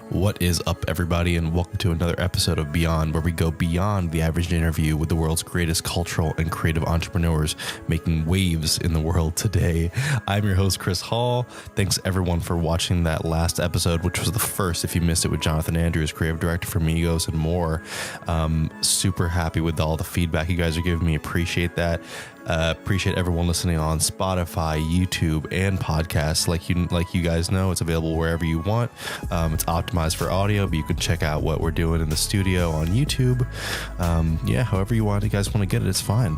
What is up, everybody, and welcome to another episode of Beyond, where we go beyond the average interview with the world's greatest cultural and creative entrepreneurs making waves in the world today. I'm your host, Chris Hall. Thanks, everyone, for watching that last episode, which was the first, if you missed it, with Jonathan Andrews, creative director for Migos and more. Super happy with all the feedback you guys are giving me. Appreciate that. Appreciate everyone listening on Spotify, YouTube, and podcasts. Like you guys know, it's available wherever you want. It's optimized for audio, but you can check out what we're doing in the studio on YouTube. However you guys want to get it, it's fine.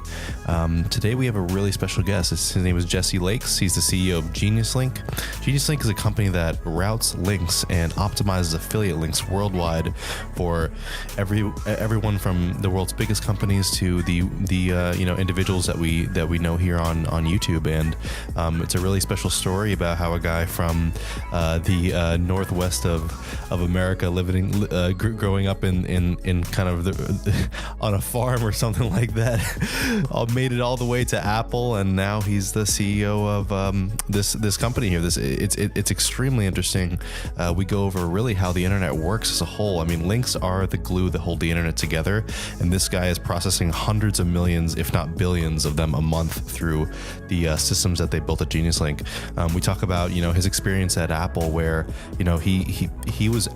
Today we have a really special guest. His name is Jesse Lakes. He's the CEO of Genius Link. Genius Link is a company that routes links and optimizes affiliate links worldwide for everyone from the world's biggest companies to the individuals that we know here on YouTube. And it's a really special story about how a guy from the northwest of America, growing up in kind of on a farm or something like that, made it all the way to Apple, and now he's the CEO of this company here. It's extremely interesting. We go over really how the internet works as a whole. I mean, links are the glue that hold the internet together, and this guy is processing hundreds of millions, if not billions, of them a month through the systems that they built at Genius Link. We talk about his experience at Apple, where he was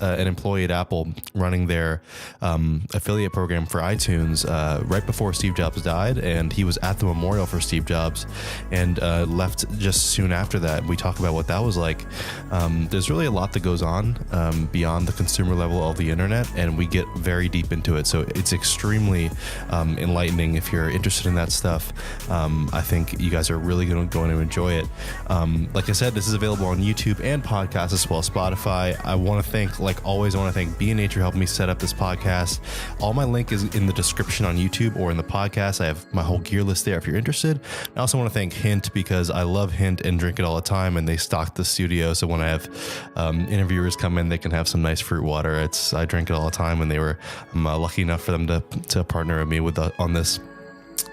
an employee at Apple running their affiliate program for iTunes right before Steve Jobs died, and he was at the memorial for Steve Jobs and left just soon after that. We talk about what that was like. There's really a lot that goes on beyond the consumer level of the internet, and we get very deep into it. So it's extremely enlightening. If you're interested in that stuff, I think you guys are really going to enjoy it. Like I said, this is available on YouTube and podcasts as well as Spotify. I want to thank, like always, Be in Nature helped me set up this podcast. All my link is in the description on YouTube or in the podcast. I have my whole gear list there if you're interested. I also want to thank Hint, because I love Hint and drink it all the time, and they stock the studio, so when I have interviewers come in, they can have some nice fruit water. I drink it all the time, and I'm lucky enough for them to partner with me on this.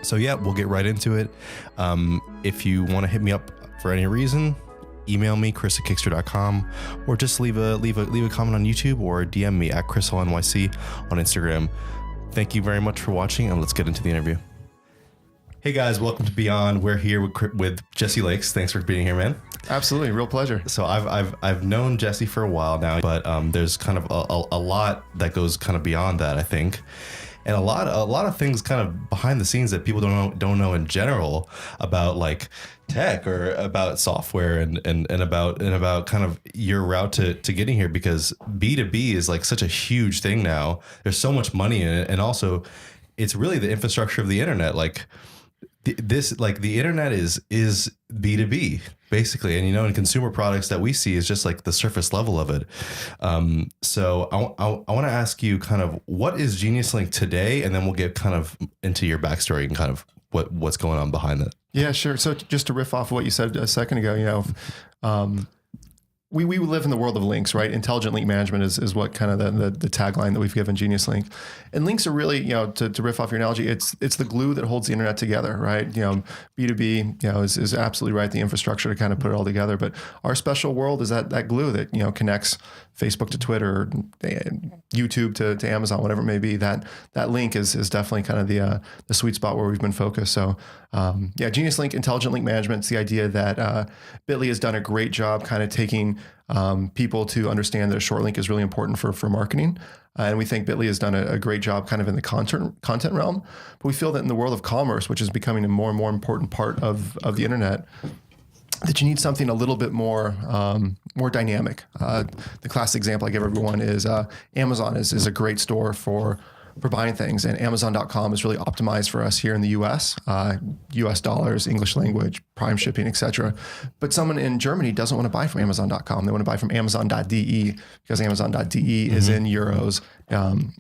So yeah, we'll get right into it. If you want to hit me up for any reason, email me, chris@kickster.com, or just leave a comment on YouTube, or DM me at chrishallnyc on Instagram. Thank you very much for watching, and let's get into the interview. Hey guys, welcome to Beyond. We're here with Jesse Lakes. Thanks for being here, man. Absolutely, real pleasure. So I've known Jesse for a while now, but there's kind of a lot that goes kind of beyond that, I think. And a lot of things kind of behind the scenes that people don't know in general about, like tech or about software and about kind of your route to getting here, because B2B is like such a huge thing now. There's so much money in it, and also it's really the infrastructure of the internet. Like the internet is B2B basically, and in consumer products that we see is just like the surface level of it. So I want to ask you kind of, what is Genius Link today, and then we'll get kind of into your backstory and kind of what's going on behind it. Yeah, sure. So just to riff off of what you said a second ago, we live in the world of links, right? Intelligent link management is what kind of the tagline that we've given Genius Link. And links are really, to riff off your analogy, it's the glue that holds the internet together, right? B2B, is absolutely right. The infrastructure to kind of put it all together. But our special world is that glue that, connects Facebook to Twitter, YouTube to Amazon, whatever it may be. That link is definitely kind of the sweet spot where we've been focused. So Genius Link, intelligent link management. It's the idea that Bitly has done a great job kind of taking people to understand that a short link is really important for marketing. And we think Bitly has done a great job kind of in the content realm. But we feel that in the world of commerce, which is becoming a more and more important part of the internet, that you need something a little bit more dynamic. The classic example I give everyone is Amazon is a great store for buying things, and Amazon.com is really optimized for us here in the US, US dollars, English language, prime shipping, etc. But someone in Germany doesn't want to buy from Amazon.com. They want to buy from Amazon.de, because Amazon.de is in euros.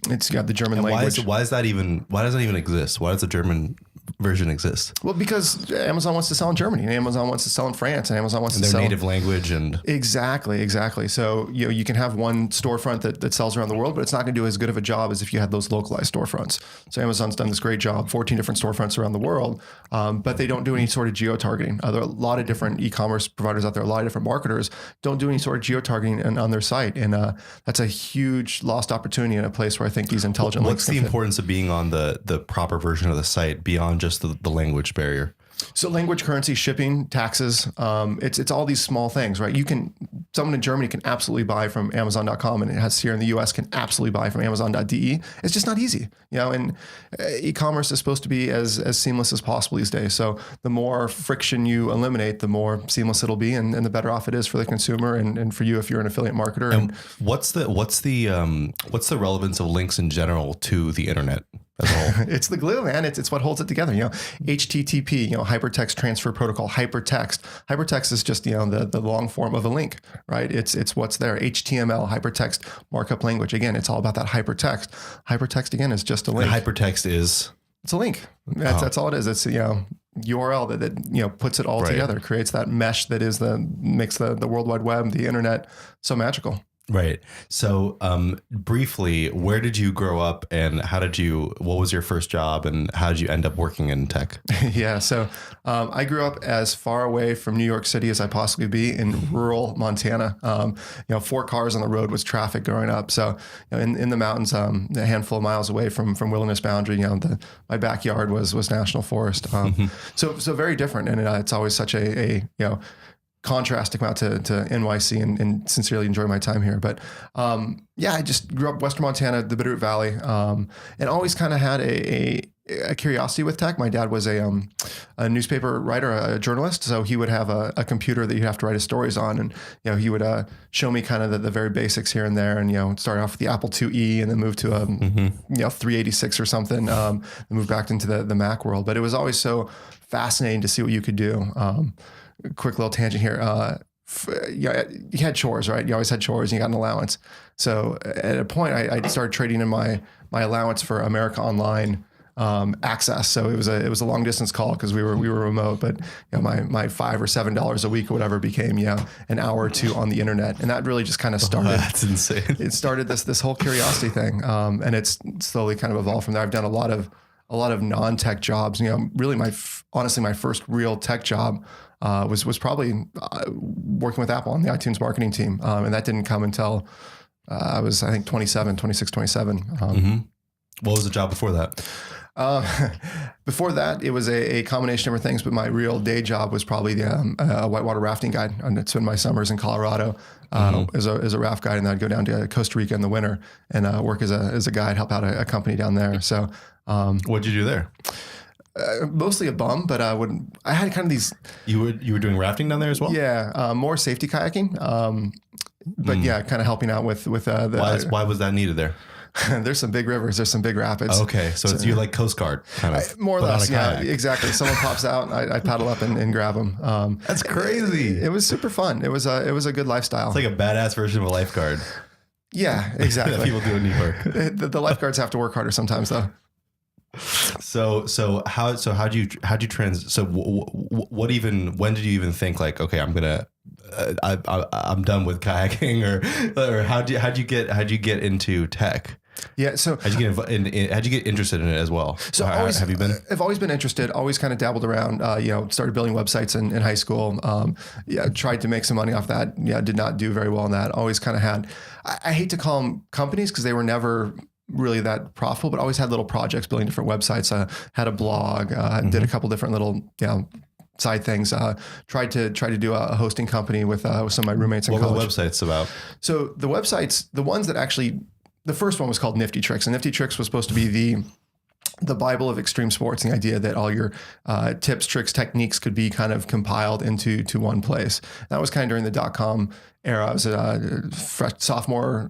It's got the German language. Why does that even exist? Why does the German version exist? Well, because Amazon wants to sell in Germany, and Amazon wants to sell in France, and Amazon wants to Their sell native language and exactly. So you can have one storefront that sells around the world, but it's not going to do as good of a job as if you had those localized storefronts. So Amazon's done this great job, 14 different storefronts around the world, but they don't do any sort of geo-targeting. There are a lot of different e-commerce providers out there, a lot of different marketers don't do any sort of geo-targeting on their site, and that's a huge lost opportunity in a place where I think these intelligent links. What's the importance of being on the proper version of the site beyond just the language barrier? So language, currency, shipping, taxes, it's all these small things, right? Someone in Germany can absolutely buy from Amazon.com, and it has here in the US can absolutely buy from Amazon.de. It's just not easy, and e-commerce is supposed to be as seamless as possible these days. So the more friction you eliminate, the more seamless it'll be, and the better off it is for the consumer and for you if you're an affiliate marketer. And what's the relevance of links in general to the internet as a whole? It's the glue, man. It's what holds it together. HTTP, hypertext transfer protocol, hypertext. Hypertext is just, the long form of a link, right? It's what's there. HTML, hypertext markup language. Again, it's all about that hypertext. Hypertext, again, is just a link. And hypertext is? It's a link. That's all it is. It's, URL that puts it all together, creates that mesh that makes the World Wide Web, the internet so magical. Right. So briefly, where did you grow up and what was your first job and how did you end up working in tech? Yeah. So I grew up as far away from New York City as I possibly be in rural Montana. 4 cars on the road was traffic growing up. So in the mountains, a handful of miles away from wilderness boundary, my backyard was national forest. So very different. And it's always such a contrast to come out to NYC and sincerely enjoy my time here. But I just grew up Western Montana, the Bitterroot Valley, and always kind of had a curiosity with tech. My dad was a newspaper writer, a journalist, so he would have a computer that you'd have to write his stories on, and he would show me kind of the very basics here and there, and start off with the Apple IIe and then move to a 386 or something, and move back into the Mac world. But it was always so fascinating to see what you could do. Quick little tangent here. You had chores, right? You always had chores and you got an allowance. So at a point I started trading in my allowance for America Online access. So it was a long distance call because we were remote, but my $5 or $7 a week or whatever became, an hour or two on the internet. And that really just kind of started. That's insane. It started this whole curiosity thing. And it's slowly kind of evolved from there. I've done a lot of non-tech jobs. Really honestly, my first real tech job was probably working with Apple on the iTunes marketing team. And that didn't come until I was, I think, 26, 27. What was the job before that? Before that, it was a combination of things, but my real day job was probably the whitewater rafting guide. And I'd spend my summers in Colorado as a raft guide, and then I'd go down to Costa Rica in the winter and work as a guide, help out a company down there. So what'd you do there? Mostly a bum, but I had kind of these. You were doing rafting down there as well? Yeah, more safety kayaking. But yeah, kind of helping out with the. Why was that needed there? There's some big rivers. There's some big rapids. Okay, so it's you like Coast Guard kind of. More or less, yeah, exactly. Someone pops out, I paddle up and grab them. That's crazy. It was super fun. It was a good lifestyle. It's like a badass version of a lifeguard. Yeah, exactly. That people do in New York. The lifeguards have to work harder sometimes, though. So how'd you when did you even think like, okay, I'm I'm done with kayaking, or how'd you get into tech? Yeah. So how'd you get interested in it as well? So have you been? I've always been interested. Always kind of dabbled around. Started building websites in high school. Tried to make some money off that. Yeah, did not do very well in that. Always kind of had. I hate to call them companies because they were never really that profitable, but always had little projects building different websites. Had a blog. Did a couple different little side things. Tried to do a hosting company with some of my roommates in college. What were the websites about? So the websites, the ones that actually. The first one was called Nifty Tricks, and Nifty Tricks was supposed to be the Bible of extreme sports, the idea that all your tips, tricks, techniques could be kind of compiled into one place. That was kind of during the .com era. I was a sophomore,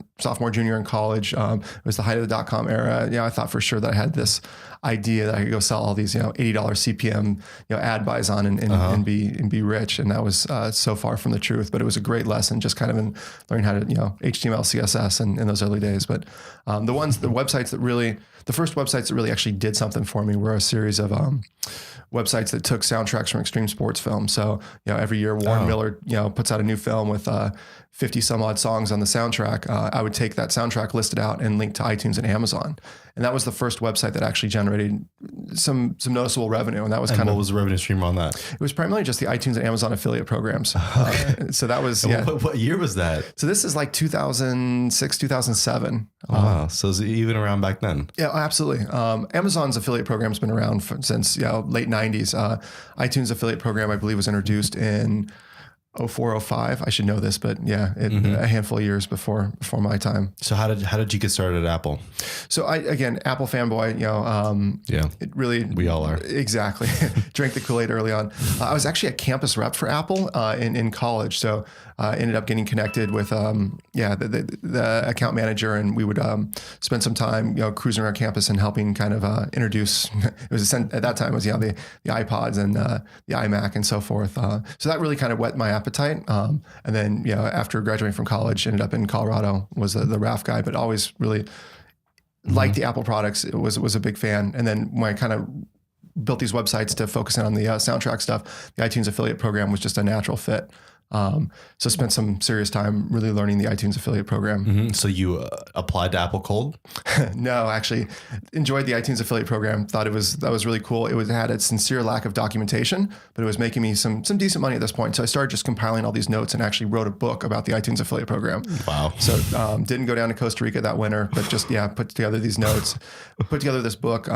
junior in college. It was the height of the .com era. I thought for sure that I had this idea that I could go sell all these, $80 CPM, ad buys on and be rich. And that was so far from the truth, but it was a great lesson just kind of in learning how to, HTML, CSS in those early days. But the first websites that really actually did something for me were a series of websites that took soundtracks from extreme sports films. So, every year Warren Miller, puts out a new film with 50 some odd songs on the soundtrack. I would take that soundtrack, list it out, and link to iTunes and Amazon. And that was the first website that actually generated some noticeable revenue. And that was what was the revenue stream on that? It was primarily just the iTunes and Amazon affiliate programs. So that was, What year was that? So this is like 2006, 2007. Wow. So is it even around back then? Yeah, absolutely. Amazon's affiliate program has been around since late 90s. iTunes affiliate program, I believe, was introduced in 04, 05. I should know this, but a handful of years before my time. So how did you get started at Apple? So Apple fanboy, it really, we all are. Exactly. Drank the Kool-Aid early on. I was actually a campus rep for Apple in college. So ended up getting connected with the account manager, and we would spend some time cruising around campus and helping kind of introduce. It was at that time it was the iPods and the iMac and so forth. So that really kind of whet my appetite. And then after graduating from college, ended up in Colorado, was the RAF guy, but always really liked the Apple products. It was a big fan. And then when I kind of built these websites to focus in on the soundtrack stuff, the iTunes affiliate program was just a natural fit. So spent some serious time really learning the iTunes affiliate program. Mm-hmm. So you applied to Apple cold? No, actually enjoyed the iTunes affiliate program. Thought that was really cool. It had a sincere lack of documentation, but it was making me some decent money at this point. So I started just compiling all these notes and actually wrote a book about the iTunes affiliate program. Wow. So didn't go down to Costa Rica that winter, but just put together these notes, put together this book.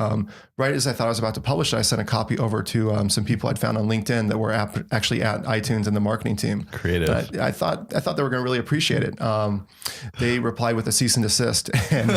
Right as I thought I was about to publish it, I sent a copy over to some people I'd found on LinkedIn that were actually at iTunes and the marketing team. Creative. I thought they were going to really appreciate it. They replied with a cease and desist, and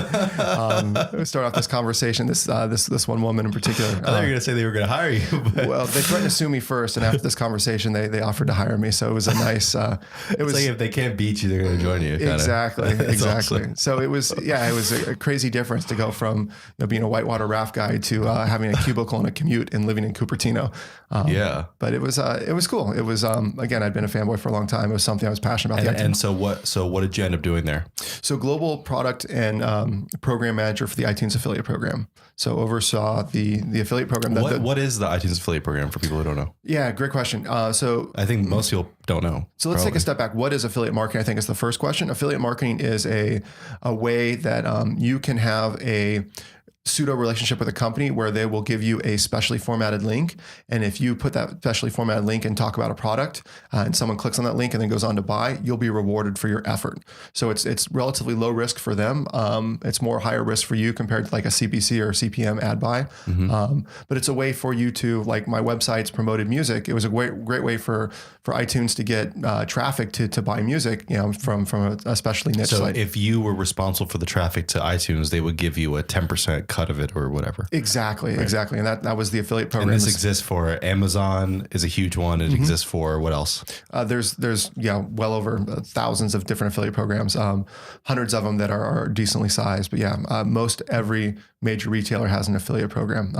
start off this conversation. This one woman in particular. I thought you were going to say they were going to hire you. But. Well, they threatened to sue me first, and after this conversation, they offered to hire me. So it was a nice. It was like if they can't beat you, they're going to join you. Exactly. Awesome. So it was a crazy difference to go from being a whitewater raft guy to having a cubicle and a commute and living in Cupertino. But it was cool. It was again, I'd been a fanboy for a long time. It was something I was passionate about. And so what did you end up doing there? So global product and program manager for the iTunes affiliate program. So oversaw the affiliate program. What is the iTunes affiliate program for people who don't know? Yeah, great question. So I think most people don't know. So let's take a step back. What is affiliate marketing? I think is the first question. Affiliate marketing is a way that you can have a pseudo relationship with a company where they will give you a specially formatted link. And if you put that specially formatted link and talk about a product and someone clicks on that link and then goes on to buy, you'll be rewarded for your effort. So it's relatively low risk for them. It's more higher risk for you compared to like a CPC or CPM ad buy. Mm-hmm. But it's a way for you to, like my website's promoted music. It was a great way for iTunes to get traffic to buy music, from a specially niche site. So if you were responsible for the traffic to iTunes, they would give you a 10% cut of it or whatever. Exactly. And that was the affiliate program. And this exists for Amazon is a huge one. It exists for what else? There's well over thousands of different affiliate programs, hundreds of them that are decently sized. But most every major retailer has an affiliate program.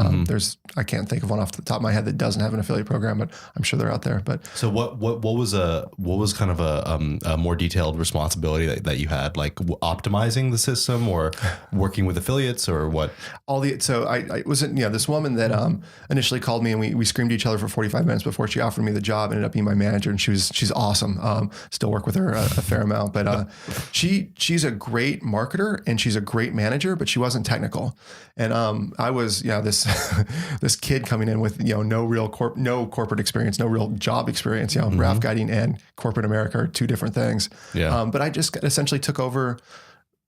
I can't think of one off the top of my head that doesn't have an affiliate program, but I'm sure they're out there. But so what was kind of a more detailed responsibility that you had, like optimizing the system or working with affiliates or what? I wasn't, this woman that initially called me and we screamed at each other for 45 minutes before she offered me the job, ended up being my manager, and she's awesome. Still work with her a fair amount, but she's a great marketer and she's a great manager, but she wasn't technical. And I was this kid coming in with no corporate experience, no real job experience. RAF guiding and corporate America are two different things. But I just essentially took over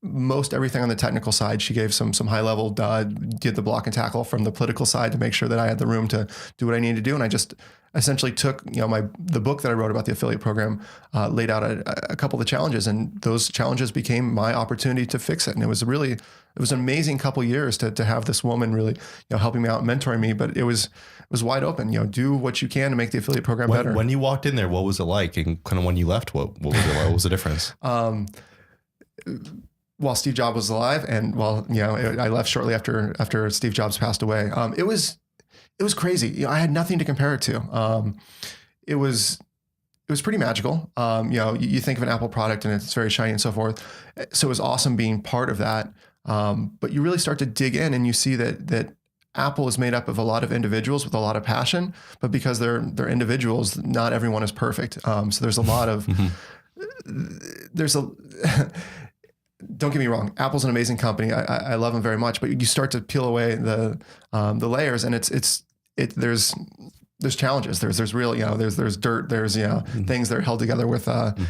most everything on the technical side. She gave some high level, did the block and tackle from the political side to make sure that I had the room to do what I needed to do. And I just essentially took, the book that I wrote about the affiliate program, laid out a couple of the challenges, and those challenges became my opportunity to fix it. And it was an amazing couple of years to have this woman really, helping me out, mentoring me, but it was wide open, do what you can to make the affiliate program better. When you walked in there, what was it like? And kind of when you left, what was it like? What was the difference? While Steve Jobs was alive, and I left shortly after Steve Jobs passed away. It was crazy. I had nothing to compare it to. It was pretty magical. You think of an Apple product and it's very shiny and so forth. So it was awesome being part of that. But you really start to dig in and you see that Apple is made up of a lot of individuals with a lot of passion, but because they're individuals, not everyone is perfect. So there's a lot of, don't get me wrong, Apple's an amazing company. I love them very much, but you start to peel away the layers, and there's challenges. There's real, there's dirt. There's, things that are held together with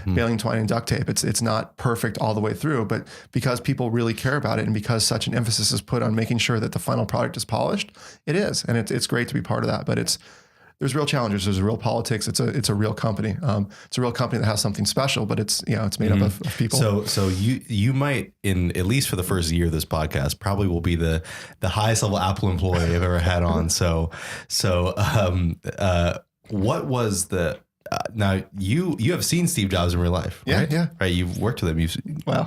baling twine and duct tape. It's not perfect all the way through, but because people really care about it, and because such an emphasis is put on making sure that the final product is polished, it is, and it's great to be part of that. But there's real challenges. There's real politics. It's a real company. It's a real company that has something special, but it's made up of people. So you might, in at least for the first year of this podcast, probably will be the highest level Apple employee I've ever had on. What was the now you have seen Steve Jobs in real life, right? Yeah. Right. You've worked with him. You've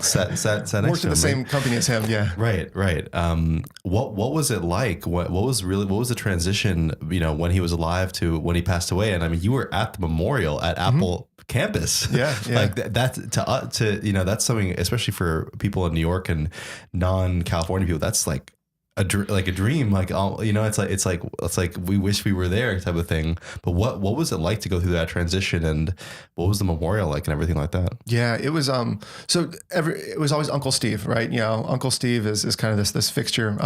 sat next to him. Worked at the same company as him. Yeah. Right. What was it like? What was the transition, when he was alive to when he passed away? And I mean, you were at the memorial at Apple campus. Yeah. Like that's that's something, especially for people in New York and non-California people, that's like a dream, it's like we wish we were there type of thing. But what was it like to go through that transition, and what was the memorial like and everything like that? Yeah, it was it was always Uncle Steve, right? Uncle Steve is kind of this fixture.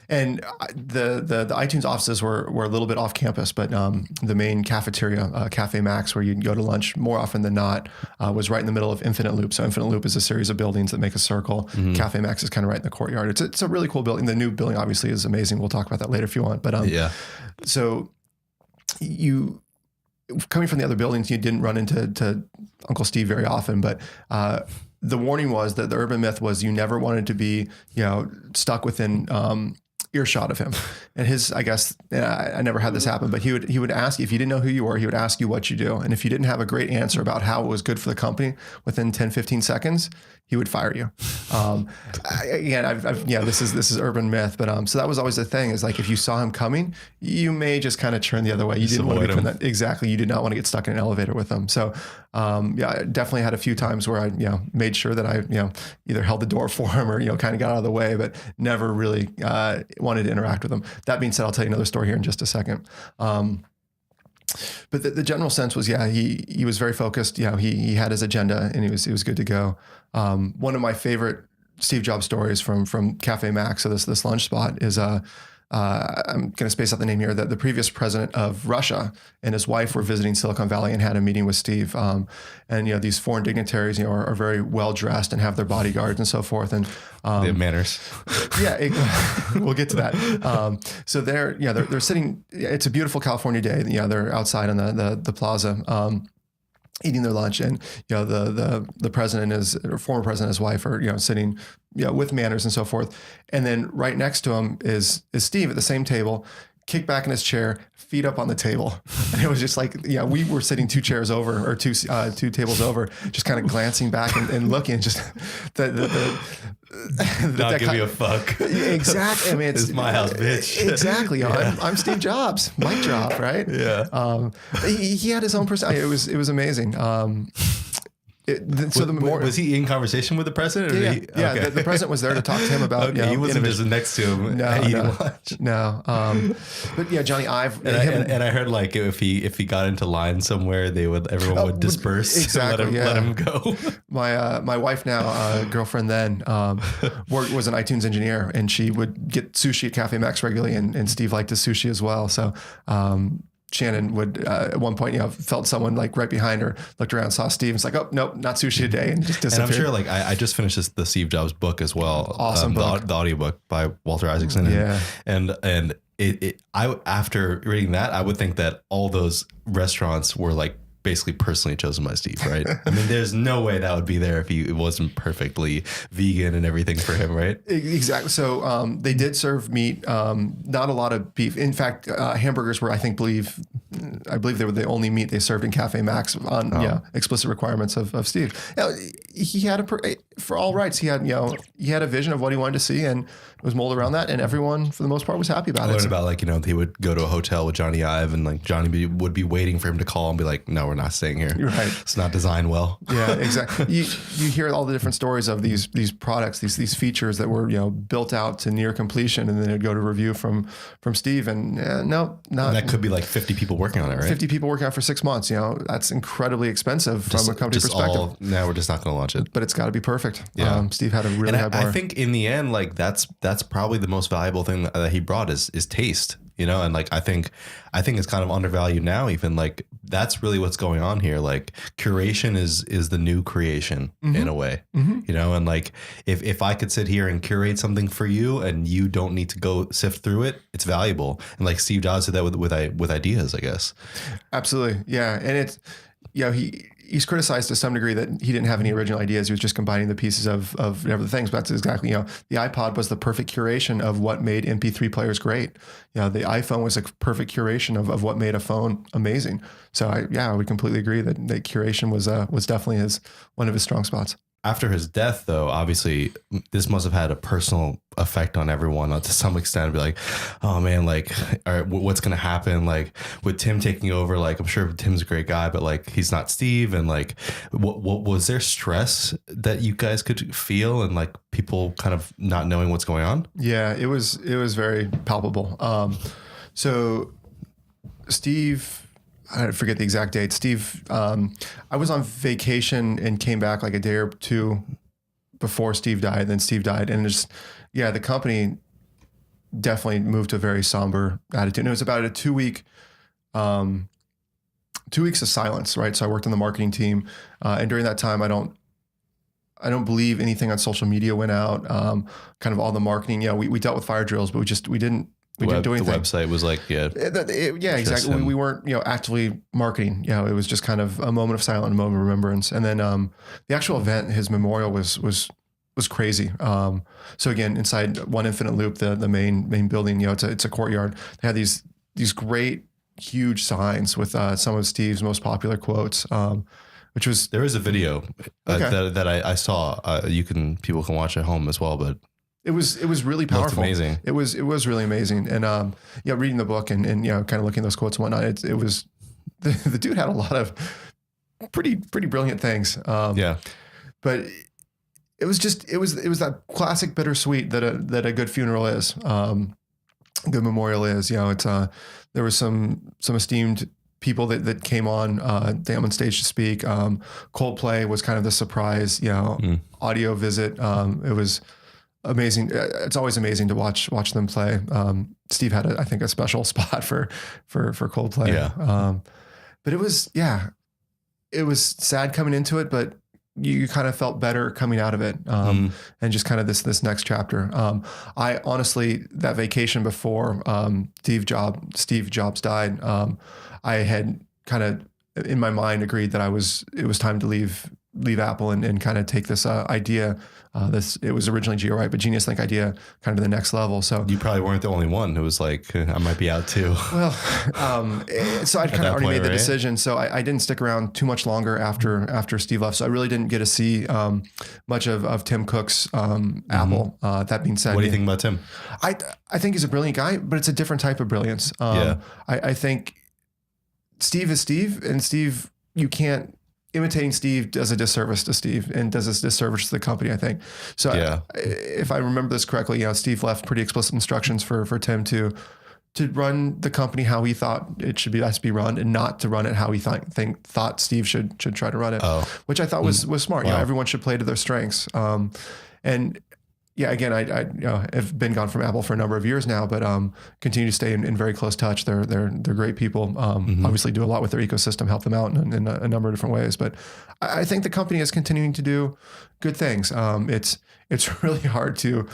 And the iTunes offices were a little bit off campus, but the main cafeteria, Cafe Max, where you'd go to lunch more often than not, was right in the middle of Infinite Loop. So Infinite Loop is a series of buildings that make a circle. Cafe Max is kind of right in the courtyard. It's a really cool building. The new building obviously is amazing. We'll talk about that later if you want. But so you, coming from the other buildings, you didn't run into Uncle Steve very often, but the warning was that the urban myth was you never wanted to be stuck within earshot of him. And I guess I never had this happen, but he would ask you, if you didn't know who you were, he would ask you what you do. And if you didn't have a great answer about how it was good for the company within 10, 15 seconds, he would fire you. This is urban myth, but so that was always the thing, is like if you saw him coming, you may just kind of turn the other way. You didn't want to be that. Exactly. You did not want to get stuck in an elevator with him. So I definitely had a few times where I made sure that I either held the door for him or kind of got out of the way, but never really wanted to interact with him. That being said, I'll tell you another story here in just a second. But the general sense was, he was very focused. He had his agenda, and he was good to go. One of my favorite Steve Jobs stories from Cafe Max, so this lunch spot, is I'm going to space out the name here. The previous president of Russia and his wife were visiting Silicon Valley and had a meeting with Steve. And these foreign dignitaries, are very well dressed and have their bodyguards and so forth. And they have manners. We'll get to that. So they're sitting. It's a beautiful California day. They're outside on the plaza. Eating their lunch, and the president or former president and his wife are sitting with manners and so forth, and then right next to him is Steve at the same table, kicked back in his chair, feet up on the table, and it was just like we were sitting two chairs over, or two tables over, just kind of glancing back and looking, just not give me a fuck. Exactly. I mean, it's my house, bitch. Exactly. I'm Steve Jobs. Mic drop, right? Yeah. He had his own personality. It was amazing. Was he in conversation with the president? Yeah. Okay. The president was there to talk to him about. He wasn't just next to him eating lunch. No. But Johnny Ive and I heard like if he got into line somewhere, everyone would disperse. Exactly. And let him go. My wife now, girlfriend then, was an iTunes engineer, and she would get sushi at Cafe Max regularly, and Steve liked his sushi as well. So. Shannon would at one point, felt someone like right behind her, looked around, saw Steve, and was like, "Oh nope, not sushi today," and just disappeared. And I'm sure, I just finished the Steve Jobs book as well. Awesome book, the audiobook by Walter Isaacson. And I after reading that, I would think that all those restaurants were like basically personally chosen by Steve, right? I mean, there's no way that would be there if it wasn't perfectly vegan and everything for him, right? Exactly. So they did serve meat, not a lot of beef. In fact, hamburgers were, I think, I believe they were the only meat they served in Cafe Max on explicit requirements of Steve. He had for all rights. He had a vision of what he wanted to see, and it was molded around that. And everyone, for the most part, was happy about it. I learned about he would go to a hotel with Johnny Ive, and Johnny would be waiting for him to call and be like, "No, we're not staying here. Right. It's not designed well." Yeah, exactly. you hear all the different stories of these products, these features that were built out to near completion, and then it'd go to review from Steve, and no, not. And that could be like 50 people working on it, right? 50 people working on it for 6 months. That's incredibly expensive from a company perspective. No, we're just not going to launch it. But it's got to be perfect. Yeah. Steve had a really high bar. I think in the end, that's probably the most valuable thing that he brought is taste. And I think it's kind of undervalued now. Even that's really what's going on here. Curation is the new creation in a way. And if I could sit here and curate something for you, and you don't need to go sift through it, it's valuable. And Steve Jobs did that with ideas, I guess. Absolutely, yeah. And it's he's criticized to some degree that he didn't have any original ideas. He was just combining the pieces of whatever the things. But that's exactly, the iPod was the perfect curation of what made MP3 players great. The iPhone was a perfect curation of what made a phone amazing. So I would completely agree that curation was definitely one of his strong spots. After his death, though, obviously this must have had a personal effect on everyone to some extent. Be like, oh man, all right, what's going to happen? With Tim taking over, I'm sure Tim's a great guy, but he's not Steve. And what was there stress that you guys could feel, and people kind of not knowing what's going on? Yeah, it was very palpable. So Steve, I forget the exact date. Steve, I was on vacation and came back a day or two before Steve died. Then Steve died, and the company definitely moved to a very somber attitude. And it was about a 2 week, 2 weeks of silence, right? So I worked on the marketing team, and during that time, I don't believe anything on social media went out. Kind of all the marketing, we dealt with fire drills, but we didn't do anything. The website was exactly. We weren't, actively marketing. It was just kind of a moment of silence, a moment of remembrance. And then the actual event, his memorial was crazy. So again, inside One Infinite Loop, the main building, it's a courtyard. They had these great, huge signs with some of Steve's most popular quotes. There is a video that I saw. People can watch at home as well, but. It was really powerful. Amazing. It was really amazing. And reading the book and kind of looking at those quotes and whatnot, it was the dude had a lot of pretty brilliant things. But it was that classic bittersweet that a good funeral is, good memorial is. There was some esteemed people that came on stage to speak. Coldplay was kind of the surprise, audio visit. It was amazing. It's always amazing to watch them play. Steve had I think a special spot for Coldplay. Yeah. But it was sad coming into it, but you kind of felt better coming out of it. And just kind of this next chapter. I honestly, that vacation before Steve Jobs died, I had kind of in my mind agreed that it was time to leave Apple and kind of take this idea. It was originally GeoRight, but Genius Link idea kind of the next level. So you probably weren't the only one who was like, I might be out too. Well, so I'd kind of already made the decision. So I didn't stick around too much longer after Steve left. So I really didn't get to see much of Tim Cook's Apple. That being said, what do you think about Tim? I think he's a brilliant guy, but it's a different type of brilliance. I think Steve is Steve, and Steve, you can't. Imitating Steve does a disservice to Steve and does a disservice to the company, I think. So if I remember this correctly, Steve left pretty explicit instructions for Tim to run the company how he thought it should be best be run, and not to run it how he thought Steve should try to run it, which I thought was smart. Wow. Everyone should play to their strengths. And again, I have been gone from Apple for a number of years now, but continue to stay in very close touch. They're great people. Obviously, do a lot with their ecosystem, help them out in a number of different ways. But I think the company is continuing to do good things. It's really hard to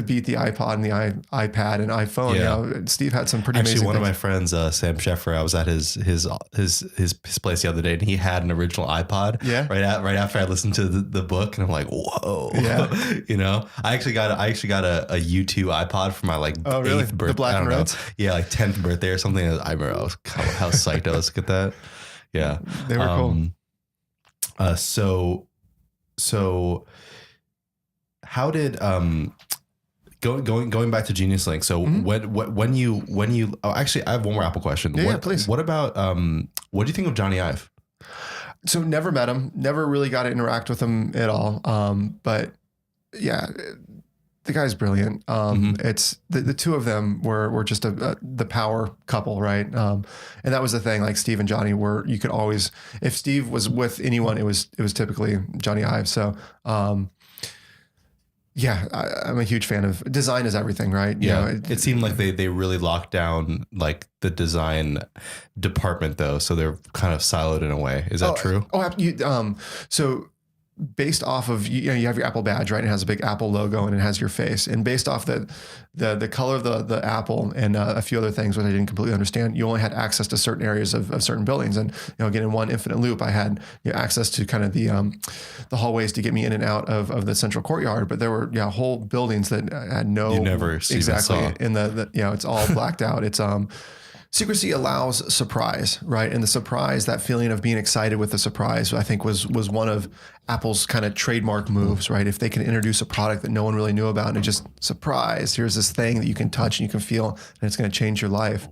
beat the iPod and the iPad and iPhone. Yeah. Steve had some pretty amazing one things. of my friends, Sam Sheffer, I was at his place the other day, and he had an original iPod. Yeah. Right after I listened to the book, and I'm like, whoa. Yeah. I I actually got a U2 iPod for my like Oh, really? eighth birthday. The black and reds? Yeah, like 10th birthday or something. I remember how psyched I was to get that. Yeah, They were cool. So how did going back to Genius Link? So when you actually I have one more Apple question. Yeah, please. What about what do you think of Johnny Ive? So never met him, never really got to interact with him at all. But yeah, the guy's brilliant. It's the two of them were just the power couple, right? And that was the thing. Like Steve and Johnny were. You could always, if Steve was with anyone, it was typically Johnny Ive. So. Yeah, I'm a huge fan of design is everything, right? It seemed like they really locked down like the design department though. So they're kind of siloed in a way. Is that true? So based off of, you have your Apple badge, right? It has a big Apple logo and it has your face. And based off the color of the Apple and a few other things, which I didn't completely understand, you only had access to certain areas of certain buildings. And, again, in one infinite loop, I had access to kind of the hallways to get me in and out of the central courtyard. But there were whole buildings that had no... You never exactly. saw. In it's all blacked out. It's... Secrecy allows surprise, right? And the surprise, that feeling of being excited with the surprise, I think was one of Apple's kind of trademark moves, right? If they can introduce a product that no one really knew about and it just surprise, here's this thing that you can touch and you can feel and it's going to change your life.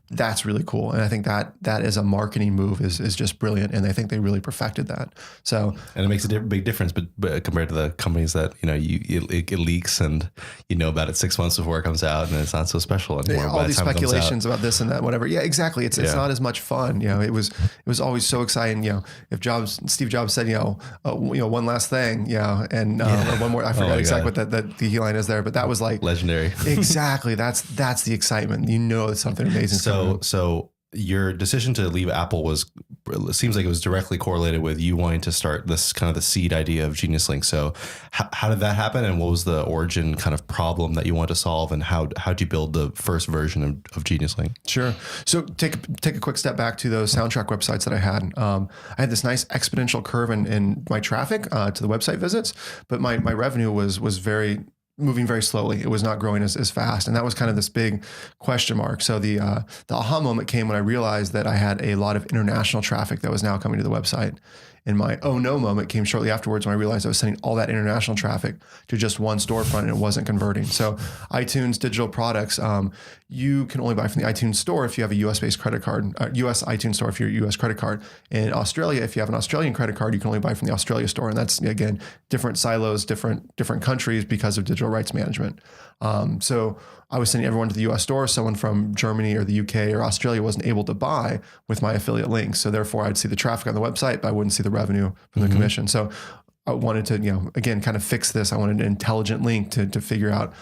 That's really cool. And I think that as a marketing move is just brilliant. And I think they really perfected that. So, and it makes a big difference, but compared to the companies that, it leaks and about it 6 months before it comes out and it's not so special anymore. All these speculations about this and that, whatever. Yeah, exactly. It's not as much fun. It was always so exciting. If Steve Jobs said, one last thing, and or one more, I forgot exactly what the line is there, but that was like legendary. Exactly. That's the excitement. It's something amazing. So your decision to leave Apple seems like it was directly correlated with you wanting to start this kind of the seed idea of Genius Link. So how did that happen? And what was the origin kind of problem that you wanted to solve? And how'd you build the first version of Genius Link? Sure. So take a quick step back to those soundtrack websites that I had. I had this nice exponential curve in my traffic to the website visits, but my revenue was moving very slowly. It was not growing as fast. And that was kind of this big question mark. So the aha moment came when I realized that I had a lot of international traffic that was now coming to the website. And my oh no moment came shortly afterwards when I realized I was sending all that international traffic to just one storefront and it wasn't converting. So iTunes digital products, you can only buy from the iTunes store if you have a US-based credit card, US iTunes store if you're a US credit card. In Australia, if you have an Australian credit card, you can only buy from the Australia store. And that's, again, different silos, different countries because of digital rights management. So I was sending everyone to the US store. Someone from Germany or the UK or Australia wasn't able to buy with my affiliate links. So therefore I'd see the traffic on the website, but I wouldn't see the revenue from the commission. So I wanted to, again, kind of fix this. I wanted an intelligent link to figure out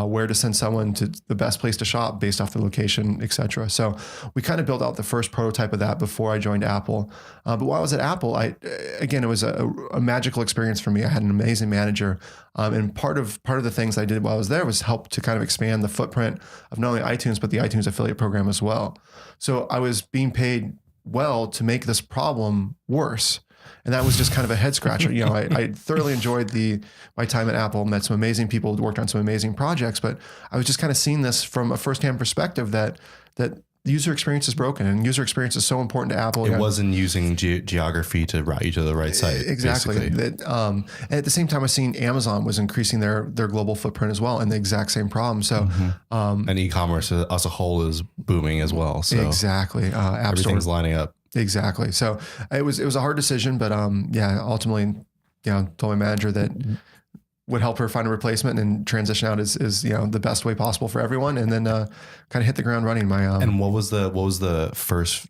where to send someone to the best place to shop based off the location, et cetera. So we kind of built out the first prototype of that before I joined Apple. But while I was at Apple, it was a magical experience for me. I had an amazing manager. And part of the things I did while I was there was help to kind of expand the footprint of not only iTunes, but the iTunes affiliate program as well. So I was being paid well to make this problem worse. And that was just kind of a head scratcher. I thoroughly enjoyed my time at Apple, met some amazing people, worked on some amazing projects, but I was just kind of seeing this from a firsthand perspective that the user experience is broken and user experience is so important to Apple. It wasn't using geography to route you to the right site. Exactly. And at the same time, I was seeing Amazon was increasing their global footprint as well and the exact same problem. So, and e-commerce as a whole is booming as well. So exactly. Everything's lining up. Exactly. So it was a hard decision, but ultimately, told my manager that would help her find a replacement and transition out is the best way possible for everyone. And then kind of hit the ground running. And what was the first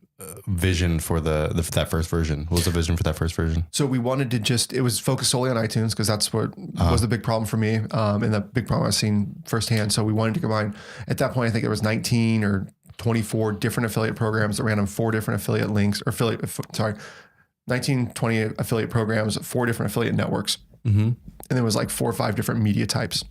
vision for that first version? What was the vision for that first version? So we wanted to it was focused solely on iTunes because that's what was the big problem for me. And the big problem I was seeing firsthand. So we wanted to combine, at that point, I think it was 19 or 24 different affiliate programs that ran on 4 different affiliate links, or 19, 20 affiliate programs, 4 different affiliate networks. And there was like 4 or 5 different media types.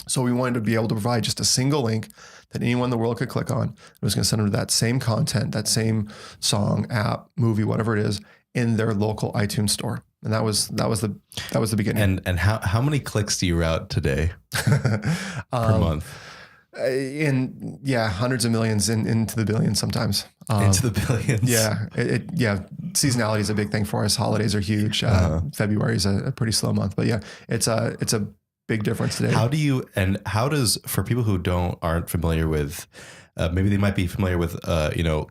So we wanted to be able to provide just a single link that anyone in the world could click on. It was going to send them to that same content, that same song, app, movie, whatever it is, in their local iTunes store. And that was the beginning. And how many clicks do you route today per month? Hundreds of millions into the billions sometimes. Into the billions. Yeah. Seasonality is a big thing for us. Holidays are huge. February is a pretty slow month, but yeah, it's a big difference today. How does, for people who aren't familiar with, maybe they might be familiar with,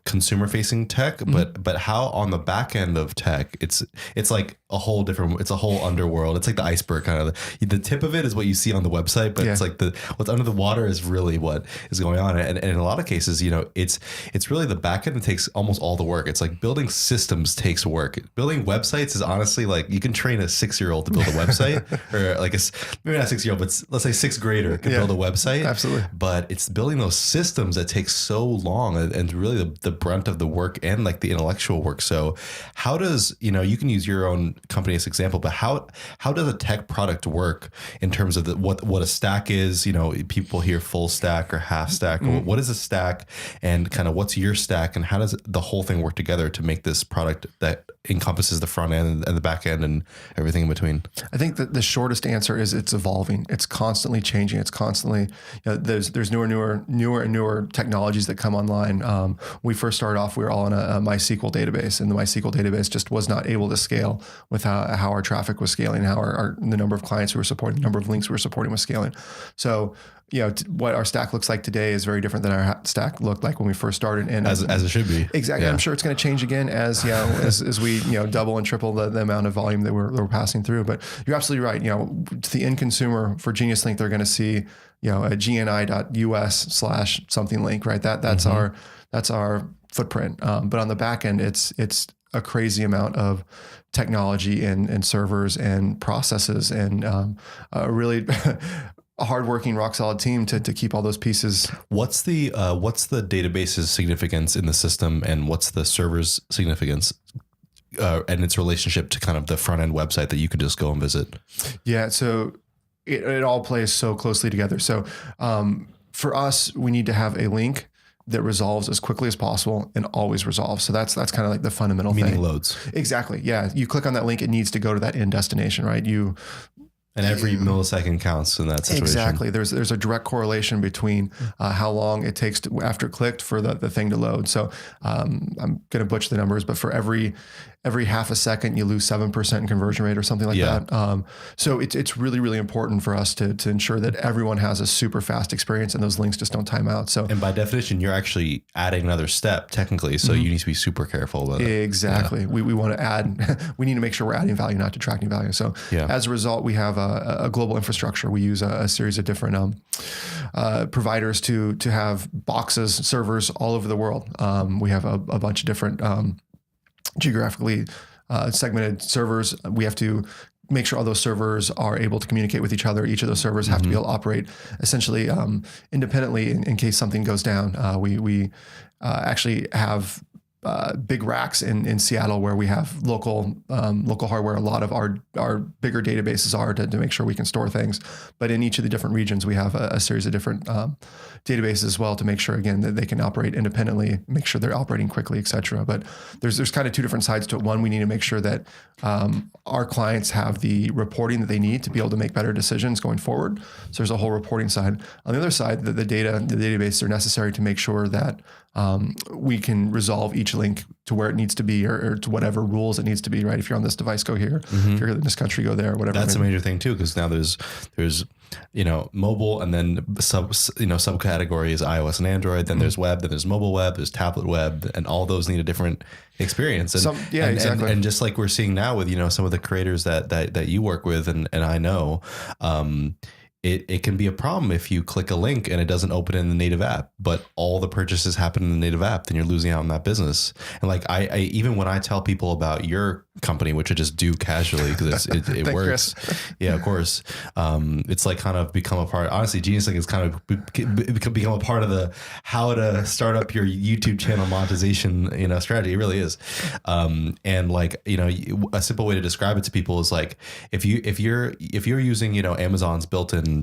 consumer facing tech, but how on the back end of tech, it's like it's a whole underworld. It's like the iceberg kind of. The tip of it is what you see on the website, but it's like what's under the water is really what is going on. And in a lot of cases, it's really the back end that takes almost all the work. It's like building systems takes work. Building websites is honestly like you can train a 6-year-old to build a website, or like maybe not 6-year-old, but let's say 6th grader can build a website. Absolutely. But it's building those systems that takes so long, and really the brunt of the work and like the intellectual work. So how does, you can use your own company as example, but how does a tech product work in terms of what a stack is? People hear full stack or half stack. What is a stack, and kind of what's your stack, and how does the whole thing work together to make this product that encompasses the front end and the back end and everything in between? I think that the shortest answer is it's evolving. It's constantly changing. It's constantly, there's newer technologies that come online. When we first started off, we were all in a MySQL database, and the MySQL database just was not able to scale with how our traffic was scaling, how the number of clients we were supporting, the number of links we were supporting was scaling. So, what our stack looks like today is very different than our stack looked like when we first started. And as it should be. Exactly. Yeah. I'm sure it's going to change again as we we double and triple the amount of volume that we're passing through. But you're absolutely right. To the end consumer for Genius Link, they're going to see a gni.us/something link, right? That's our footprint. But on the back end, it's a crazy amount of technology and servers and processes and a really a hardworking, rock solid team to keep all those pieces. What's the database's significance in the system, and what's the server's significance and its relationship to kind of the front end website that you could just go and visit? Yeah, so it all plays so closely together. So for us, we need to have a link that resolves as quickly as possible and always resolves. So that's kind of like the fundamental thing. Meaning loads. Exactly. Yeah. You click on that link, it needs to go to that end destination, right? And every millisecond counts in that situation. Exactly. There's a direct correlation between how long it takes after clicked for the thing to load. So I'm going to butcher the numbers, but for every half a second, you lose 7% in conversion rate or something like that. So it's really, really important for us to ensure that everyone has a super fast experience and those links just don't time out. So, and by definition, you're actually adding another step technically. So you need to be super careful about it. Exactly. Yeah. We want to add, we need to make sure we're adding value, not detracting value. So as a result, we have a global infrastructure. We use a series of different providers to have boxes, servers all over the world. We have a bunch of different geographically segmented servers. We have to make sure all those servers are able to communicate with each other. Each of those servers have to be able to operate essentially independently in case something goes down. We actually have big racks in Seattle where we have local hardware. A lot of our bigger databases are to make sure we can store things. But in each of the different regions, we have a series of different databases as well to make sure, again, that they can operate independently, make sure they're operating quickly, et cetera. But there's kind of two different sides to it. One, we need to make sure that our clients have the reporting that they need to be able to make better decisions going forward. So there's a whole reporting side. On the other side, the database are necessary to make sure that we can resolve each link to where it needs to be or to whatever rules it needs to be, right? If you're on this device, go here. If you're in this country, go there, whatever. That's a major thing too, because now there's mobile, and then subcategory is iOS and Android. Then there's web, then there's mobile web, there's tablet web, and all those need a different experience. And exactly. And just like we're seeing now with some of the creators that you work with, and I know, it can be a problem if you click a link and it doesn't open in the native app, but all the purchases happen in the native app, then you're losing out on that business. And like I even when I tell people about your company, which I just do casually because it works. Yeah, of course. It's like kind of become a part. Honestly, Genius Link has kind of become a part of the how to start up your YouTube channel monetization strategy. It really is. And like a simple way to describe it to people is like if you're using Amazon's built-in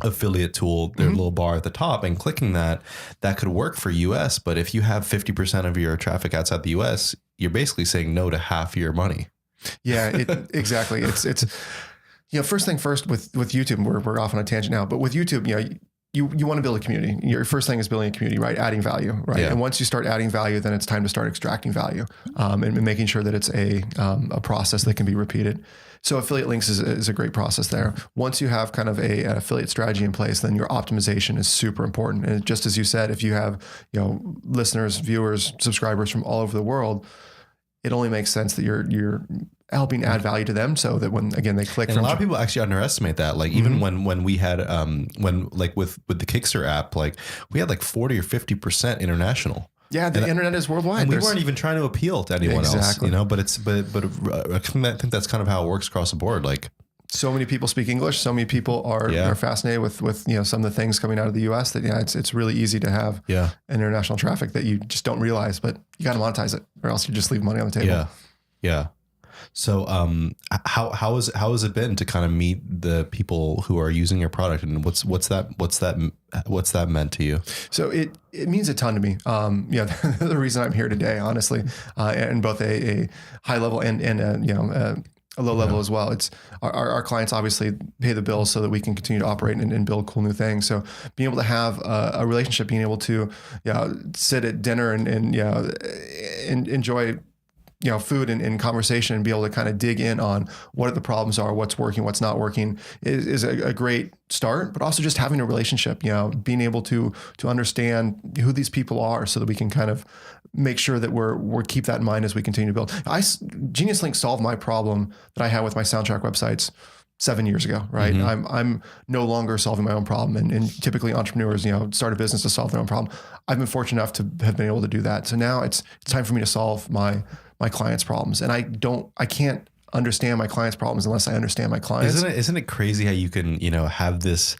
affiliate tool, their little bar at the top, and clicking that could work for US. But if you have 50% of your traffic outside the US, you're basically saying no to half your money. Yeah, exactly. It's first thing first with YouTube, we're off on a tangent now, but with YouTube, you want to build a community. Your first thing is building a community, right? Adding value, right? Yeah. And once you start adding value, then it's time to start extracting value, and making sure that it's a process that can be repeated. So affiliate links is a great process there. Once you have kind of an affiliate strategy in place, then your optimization is super important. And just as you said, if you have, listeners, viewers, subscribers from all over the world, it only makes sense that you're helping add value to them, so that when, again, they click. And a lot of people actually underestimate that. Like even when we had, with the Kickster app, like we had like 40 or 50% international. Yeah, the internet is worldwide. And we weren't even trying to appeal to anyone else, but I think that's kind of how it works across the board. Like so many people speak English. So many people are fascinated with some of the things coming out of the US that, it's really easy to have international traffic that you just don't realize, but you got to monetize it or else you just leave money on the table. Yeah. Yeah. So, how has it been to kind of meet the people who are using your product, and what's that meant to you? So it means a ton to me. The reason I'm here today, honestly, and both a high level and a low level as well. It's our clients obviously pay the bills so that we can continue to operate and build cool new things. So being able to have a relationship, being able to sit at dinner and enjoy food and conversation and be able to kind of dig in on what the problems are, what's working, what's not working is a great start, but also just having a relationship, being able to understand who these people are so that we can kind of make sure that we're keep that in mind as we continue to build. Genius Link solved my problem that I had with my soundtrack websites 7 years ago, right? Mm-hmm. I'm no longer solving my own problem. And typically entrepreneurs, start a business to solve their own problem. I've been fortunate enough to have been able to do that. So now it's time for me to solve my clients' problems. And I can't understand my clients' problems unless I understand my clients. Isn't it crazy how you can, have this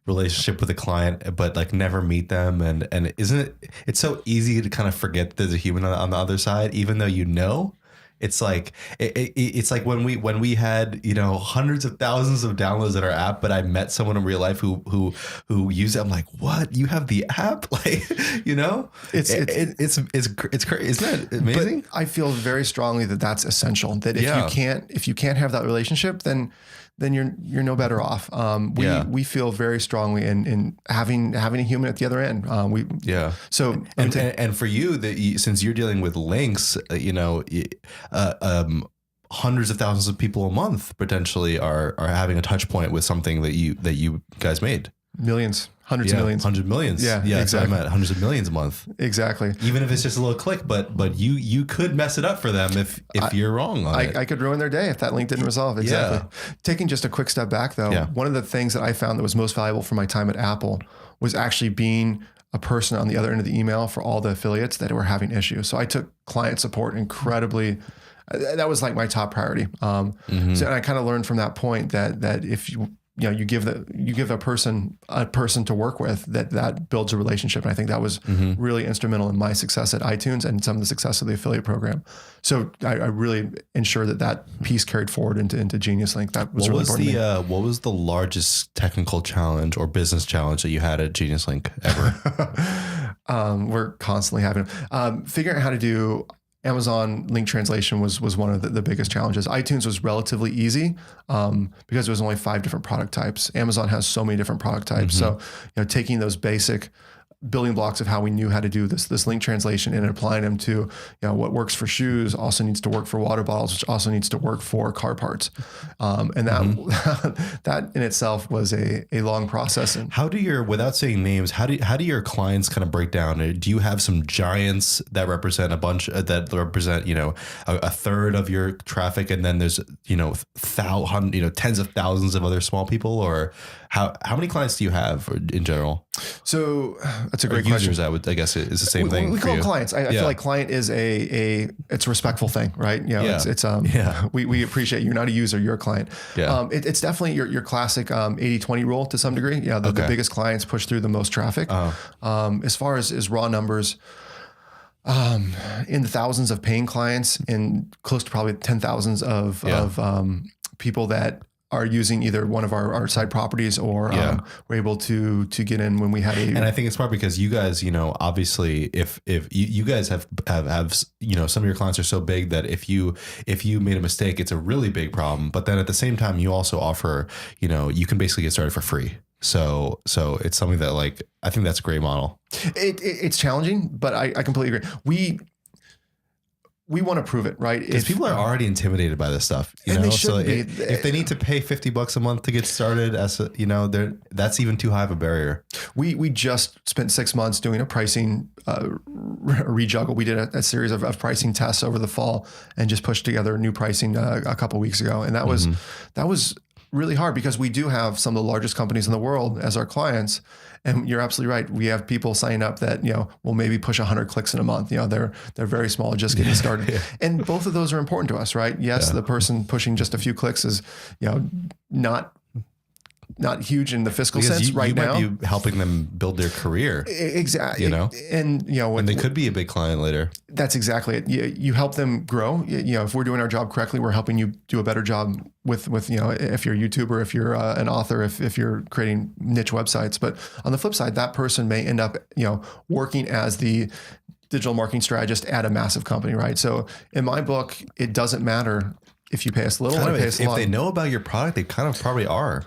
relationship with a client, but like never meet them? And it's so easy to kind of forget that there's a human on the other side, even though it's like it's like when we had hundreds of thousands of downloads in our app, but I met someone in real life who used it. I'm like, what? You have the app? Like, it's crazy. Isn't that amazing? But I feel very strongly that that's essential. That if you can't have that relationship, then you're no better off. We feel very strongly in having a human at the other end. So and for you, since you're dealing with links, hundreds of thousands of people a month potentially are having a touch point with something that you guys made. Millions. Hundreds of millions. 100 millions. Yeah, exactly. I'm at hundreds of millions a month. Exactly. Even if it's just a little click, but you could mess it up for them if you're wrong on it. I could ruin their day if that link didn't resolve. Exactly. Yeah. Taking just a quick step back though, one of the things that I found that was most valuable for my time at Apple was actually being a person on the other end of the email for all the affiliates that were having issues. So I took client support incredibly. That was like my top priority. So and I kind of learned from that point that if you give a person to work with, that builds a relationship. And I think that was really instrumental in my success at iTunes and some of the success of the affiliate program. So I really ensured that piece carried forward into Genius Link. That was really important to me. What was the largest technical challenge or business challenge that you had at Genius Link ever? We're constantly having figuring out how to do Amazon link translation was one of the biggest challenges. iTunes was relatively easy because there was only 5 different product types. Amazon has so many different product types. So, taking those basic building blocks of how we knew how to do this link translation and applying them to, what works for shoes also needs to work for water bottles, which also needs to work for car parts. And that in itself was a long process. And without saying names, how do your clients kind of break down? Do you have some giants that represent a third of your traffic, and then there's, tens of thousands of other small people, or how many clients do you have in general? So that's a great users, question. I guess it's the same thing. We call them clients. I feel like client is it's a respectful thing, right? We appreciate you're not a user, you're a client. Yeah. It's definitely your classic 80-20 rule to some degree. Yeah. The biggest clients push through the most traffic. As far as raw numbers, in the thousands of paying clients and close to probably 10,000s of people that are using either one of our side properties or we're able to get in when we had and I think it's smart because you guys, obviously if you guys have, some of your clients are so big that if you made a mistake, it's a really big problem. But then at the same time, you also offer, you can basically get started for free. So it's something that I think that's a great model. It's challenging, but I completely agree. We want to prove it, right? Because people are already intimidated by this stuff, They so be. If they need to pay $50 a month to get started, that's even too high of a barrier. We just spent 6 months doing a pricing rejuggle. We did a series of pricing tests over the fall and just pushed together new pricing a couple of weeks ago, and that was really hard because we do have some of the largest companies in the world as our clients. And you're absolutely right. We have people sign up that, will maybe push 100 clicks in a month. They're very small, just getting started. Yeah. And both of those are important to us, right? Yes, the person pushing just a few clicks is, not huge in the fiscal sense right now. You might be helping them build their career. Exactly. And, and they could be a big client later. That's exactly it. You help them grow. If we're doing our job correctly, we're helping you do a better job with if you're a YouTuber, if you're an author, if you're creating niche websites. But on the flip side, that person may end up, working as the digital marketing strategist at a massive company, right? So in my book, it doesn't matter if you pay us little or pay us a lot. If they know about your product, they kind of probably are,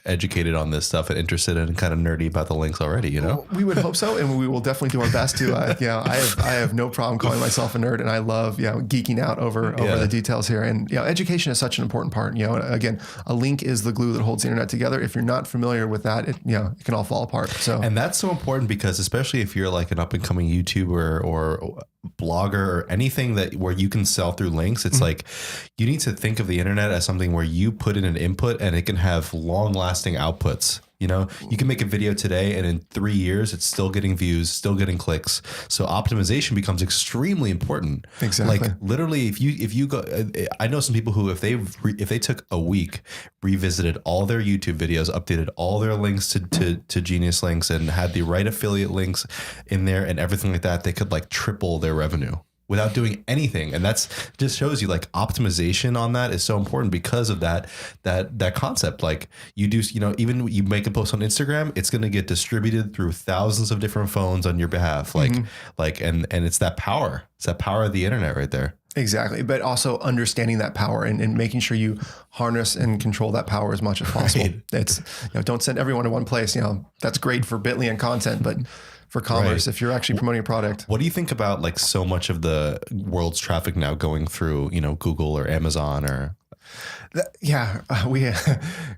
educated on this stuff and interested and kind of nerdy about the links already, Well, we would hope so. And we will definitely do our best to, I have no problem calling myself a nerd, and I love, geeking out over the details here. And, education is such an important part. Again, a link is the glue that holds the internet together. If you're not familiar with that, it can all fall apart. So, and that's so important because especially if you're like an up and coming YouTuber or blogger or anything where you can sell through links, it's like you need to think of the internet as something where you put in an input and it can have long lasting outputs. You can make a video today and in 3 years, it's still getting views, still getting clicks. So optimization becomes extremely important. Exactly. Like literally, if you go, I know some people who, if they took a week, revisited all their YouTube videos, updated all their links to Genius Links and had the right affiliate links in there and everything like that, they could triple their revenue without doing anything. And that's just shows you optimization on that is so important because of that concept. You do, even you make a post on Instagram, it's going to get distributed through thousands of different phones on your behalf. And it's that power. It's that power of the internet right there. Exactly. But also understanding that power and making sure you harness and control that power as much as possible. Right. It's, don't send everyone to one place. That's great for Bitly and content, but for commerce, if you're actually promoting a product. What do you think about so much of the world's traffic now going through, Google or Amazon or?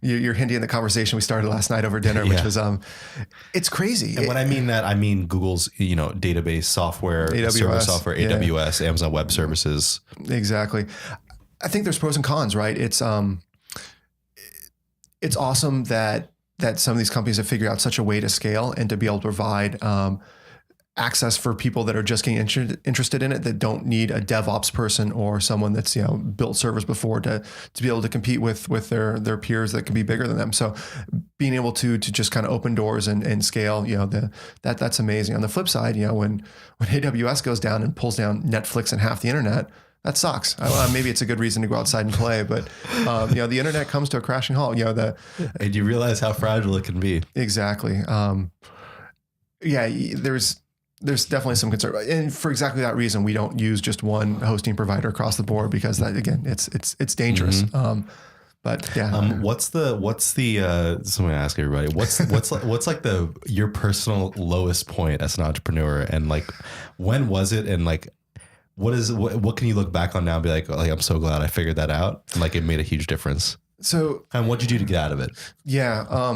You're hinting in the conversation we started last night over dinner, which was, it's crazy. And when I mean that, I mean Google's, database software, server software, AWS, Amazon Web Services. Exactly. I think there's pros and cons, right? It's awesome that some of these companies have figured out such a way to scale and to be able to provide access for people that are just getting interested in it, that don't need a DevOps person or someone that's built servers before to be able to compete with their peers that can be bigger than them. So being able to just kind of open doors and scale, that's amazing. On the flip side, when AWS goes down and pulls down Netflix and half the internet, that sucks. Maybe it's a good reason to go outside and play, but the internet comes to a crashing halt. And you realize how fragile it can be. Exactly. There's definitely some concern, and for exactly that reason, we don't use just one hosting provider across the board because that, again, it's dangerous. But yeah. What's the so I'm gonna ask everybody, what's your personal lowest point as an entrepreneur, and when was it, and what can you look back on now and be like I'm so glad I figured that out, and it made a huge difference. So, and what'd you do to get out of it? Yeah.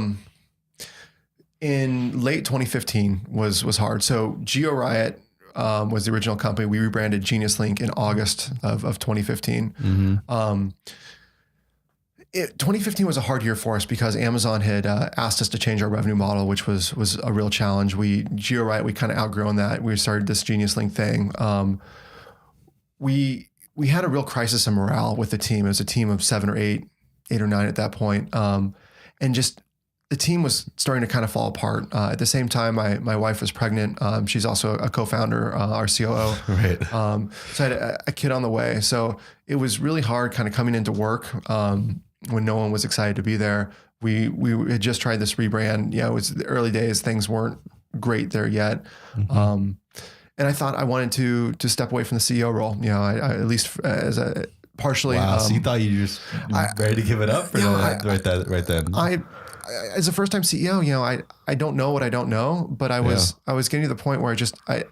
In late 2015 was hard. So GeoRiot was the original company. We rebranded Genius Link in August of 2015. 2015 was a hard year for us because Amazon had asked us to change our revenue model, which was a real challenge. GeoRiot, we kind of outgrown that. We started this Genius Link thing. We had a real crisis in morale with the team. It was a team of 7 or 8 or 9 at that point. And just the team was starting to kind of fall apart. At the same time, my wife was pregnant. She's also a co-founder, our COO. Right. So I had a kid on the way. So it was really hard kind of coming into work. when no one was excited to be there. We had just tried this rebrand. It was the early days. Things weren't great there yet. And I thought I wanted to step away from the CEO role. I at least as a partially. Wow. So you thought you just ready to give it up right then? As a first time CEO, I don't know what I don't know, but I was getting to the point where I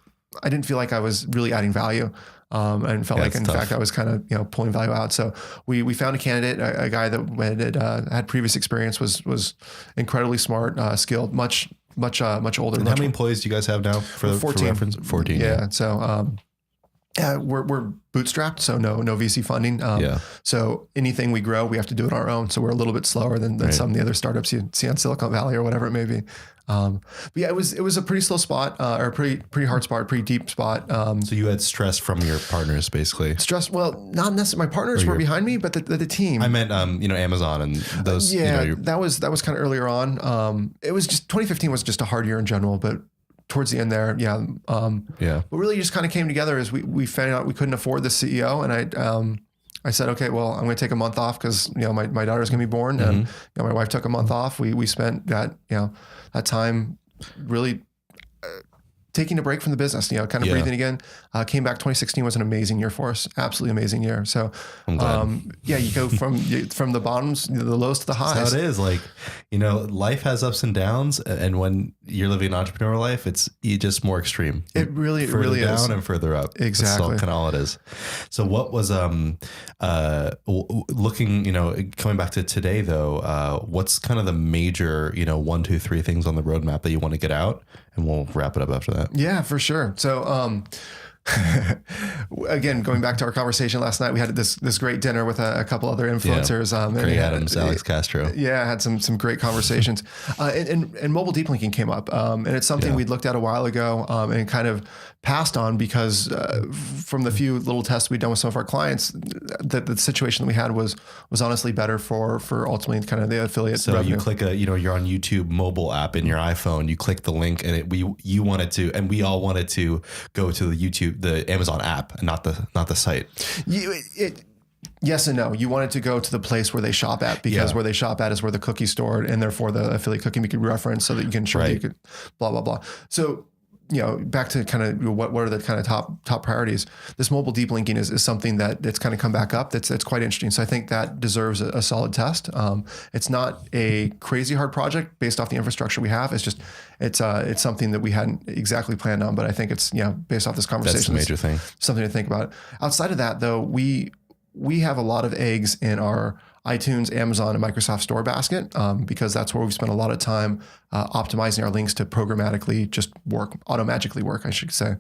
didn't feel like I was really adding value. And felt like, in fact, I was kind of, pulling value out. So we found a candidate, a guy that had previous experience, was incredibly smart, skilled, much older. And how many employees do you guys have now for 14. reference? 14. Yeah. So, we're bootstrapped, so no VC funding. So anything we grow, we have to do it on our own. So we're a little bit slower than some of the other startups you see on Silicon Valley or whatever it may be. But yeah, it was a pretty slow spot, or a pretty hard spot, pretty deep spot. So you had stress from your partners, basically. Stress? Well, not necessarily. My partners were behind me, but the team. I meant, Amazon and those. Yeah, that was kind of earlier on. It was just 2015 was just a hard year in general, but towards the end there, What really just kind of came together is we found out we couldn't afford the CEO, and I said, okay, well, I'm going to take a month off because my daughter's going to be born, and my wife took a month off. We spent that that time really taking a break from the business, kind of breathing again. Came back. 2016 was an amazing year for us, absolutely amazing year. So, you go from the bottoms, the lows to the highs. That's how it is. Like, life has ups and downs, and when you're living an entrepreneurial life, it's just more extreme. It really down is. And further up. Exactly. That's kind of all it is. So, what was looking, coming back to today though? What's kind of the major, 1, 2, 3 things on the roadmap that you want to get out, and we'll wrap it up after that. Yeah, for sure. So, again, going back to our conversation last night, we had this great dinner with a couple other influencers. Gray Adams, Alex Castro. Yeah, had some great conversations. And mobile deep linking came up. And it's something we'd looked at a while ago and kind of passed on because from the few little tests we'd done with some of our clients, the situation that we had was honestly better for ultimately kind of the affiliate revenue. You click you're on YouTube mobile app in your iPhone, you click the link, and you wanted to, and we all wanted to go to the Amazon app and not the site. Yes and no. You wanted to go to the place where they shop at, because where they shop at is where the cookie's stored, and therefore the affiliate cookie we could reference so that you can show you could blah, blah, blah. So, back to kind of what are the kind of top priorities. This mobile deep linking is something that's kind of come back up. That's quite interesting. So I think that deserves a solid test. It's not a crazy hard project based off the infrastructure we have. It's just it's something that we hadn't exactly planned on, but I think it's based off this conversation. That's the major thing. Something to think about. Outside of that, though, we have a lot of eggs in our iTunes, Amazon, and Microsoft Store basket because that's where we've spent a lot of time optimizing our links to programmatically just automagically work, I should say.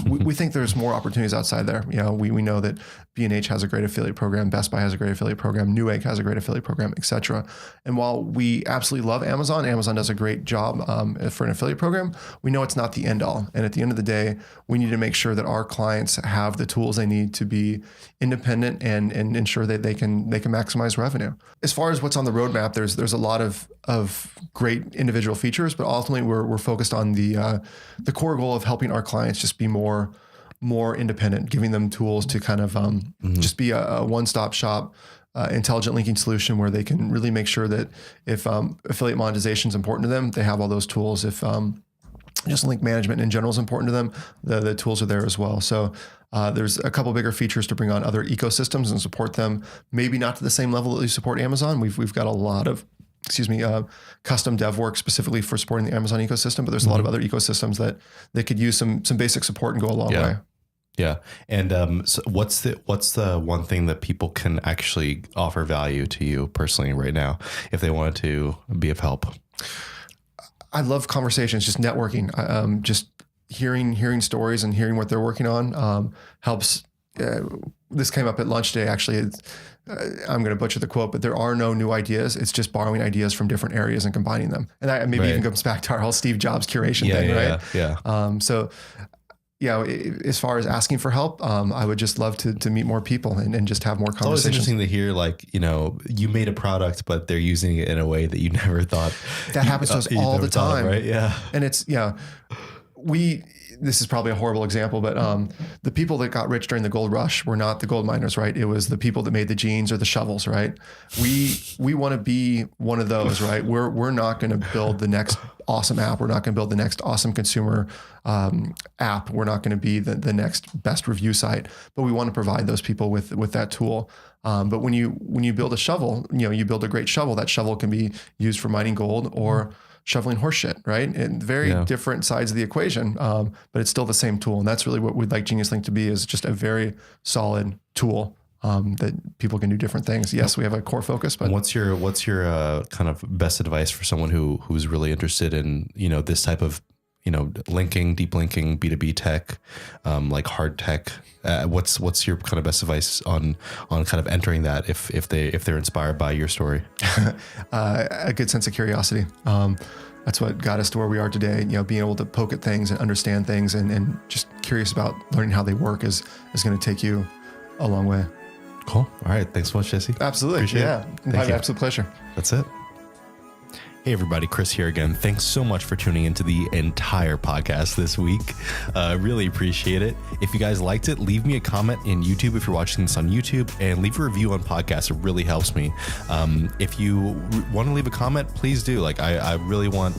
We think there's more opportunities outside there. We know that B&H has a great affiliate program, Best Buy has a great affiliate program, Newegg has a great affiliate program, etc. And while we absolutely love Amazon does a great job for an affiliate program, we know it's not the end all. And at the end of the day, we need to make sure that our clients have the tools they need to be independent and ensure that they can maximize revenue. As far as what's on the roadmap, there's a lot of great individual features, but ultimately we're focused on the core goal of helping our clients just be more independent, giving them tools to kind of just be a one-stop shop, intelligent linking solution where they can really make sure that if affiliate monetization is important to them, they have all those tools. If just link management in general is important to them, the tools are there as well. So there's a couple bigger features to bring on other ecosystems and support them, maybe not to the same level that you support Amazon. We've got a lot of custom dev work specifically for supporting the Amazon ecosystem, but there's a lot of other ecosystems that they could use some basic support and go a long way. Yeah. And so what's the one thing that people can actually offer value to you personally right now if they wanted to be of help? I love conversations, just networking, just hearing stories and hearing what they're working on helps. This came up at lunch today, actually. I'm going to butcher the quote, but there are no new ideas. It's just borrowing ideas from different areas and combining them. And that maybe even comes back to our whole Steve Jobs curation thing, right? Yeah. So, as far as asking for help, I would just love to meet more people and just have more conversations. It's always interesting to hear, you made a product, but they're using it in a way that you never thought. That happens to us all the time. Right? Yeah. And it's, this is probably a horrible example, but the people that got rich during the gold rush were not the gold miners, right? It was the people that made the jeans or the shovels, right? We want to be one of those, right? We're not going to build the next awesome app. We're not going to build the next awesome consumer app. We're not going to be the next best review site, but we want to provide those people with that tool. But when you build a shovel, you build a great shovel. That shovel can be used for mining gold or shoveling horse shit, right? And very different sides of the equation, but it's still the same tool. And that's really what we'd like Genius Link to be, is just a very solid tool that people can do different things. Yes, we have a core focus, but what's your kind of best advice for someone who's really interested in, this type of, linking, deep linking, B2B tech, like hard tech? What's your kind of best advice on kind of entering that if they're inspired by your story? A good sense of curiosity. That's what got us to where we are today. Being able to poke at things and understand things and just curious about learning how they work is going to take you a long way. Cool. All right. Thanks so much, Jesse. Absolutely. Appreciate it. My absolute pleasure. That's it. Hey everybody, Chris here again. Thanks so much for tuning into the entire podcast this week. Really appreciate it. If you guys liked it, leave me a comment in YouTube if you're watching this on YouTube, and leave a review on podcast. It really helps me. If you want to leave a comment, please do. I really want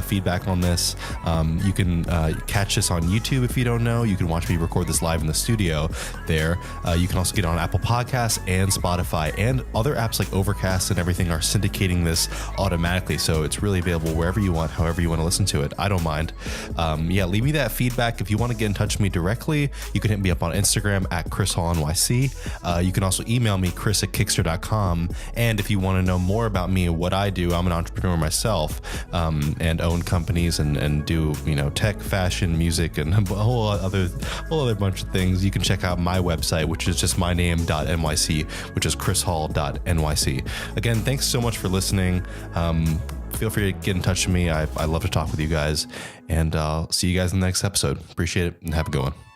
feedback on this. You can catch this on YouTube if you don't know. You can watch me record this live in the studio there. You can also get on Apple Podcasts and Spotify, and other apps like Overcast and everything are syndicating this automatically. So it's really available wherever you want, however you want to listen to it. I don't mind. Leave me that feedback. If you want to get in touch with me directly, you can hit me up on Instagram at ChrisHallNYC. You can also email me, chris@kickster.com. And if you want to know more about me and what I do, I'm an entrepreneur myself, and own companies and do, tech, fashion, music, and a whole other bunch of things. You can check out my website, which is just my name.nyc, which is chrishall.nyc. Again, thanks so much for listening. Feel free to get in touch with me. I love to talk with you guys, and I'll see you guys in the next episode. Appreciate it, and have a good one.